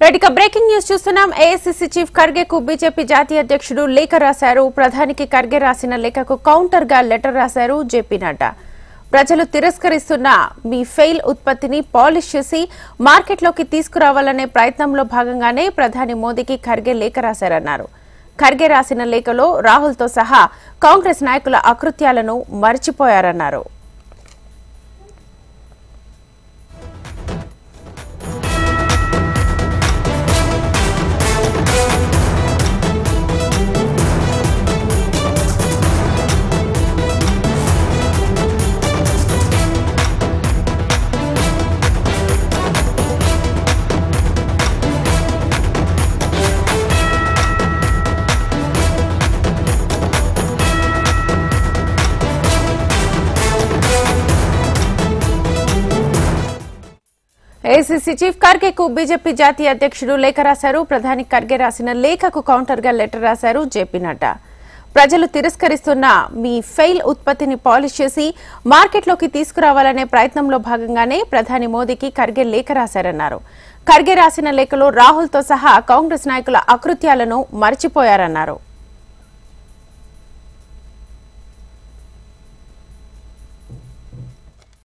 Breaking news చూస్తున్నాం. AICC chief ఖర్గేకు BJP జాతీయ అధ్యక్షుడు లేఖ రాశారు. ప్రధానికి ఖర్గే రాసిన లేఖకు కౌంటర్ గా లెటర్ రాశారు జేపీ నడ్డా. ప్రజలు తిరస్కరిస్తున్న మీ ఫెయిల్ ఉత్పత్తిని పాలిష్ చేసి మార్కెట్లోకి తీసుకురావాలనే ప్రయత్నంలో భాగంగానే ప్రధాని మోదీకి ఖర్గే లేఖ రాశారన్నారు. ఖర్గే రాసిన లేఖలో రాహుల్తో సహా కాంగ్రెస్ నాయకుల అకృత్యాలను మర్చిపోయారన్నారు. ఏఐసీసీ చీఫ్ ఖర్గేకు బీజేపీ జాతీయ అధ్యక్షుడు లేఖ రాశారు. ప్రధాని ఖర్గే రాసిన లేఖకు కౌంటర్ గా లెటర్ రాశారు జేపీ నడ్డా. ప్రజలు తిరస్కరిస్తున్న మీ ఫెయిల్ ఉత్పత్తిని పాలిష్ చేసి మార్కెట్లోకి తీసుకురావాలనే ప్రయత్నంలో భాగంగానే ప్రధాని మోదీకి ఖర్గే లేఖ రాశారన్నారు. ఖర్గే రాసిన లేఖలో రాహుల్తో సహా కాంగ్రెస్ నాయకుల అకృత్యాలను మర్చిపోయారన్నారు.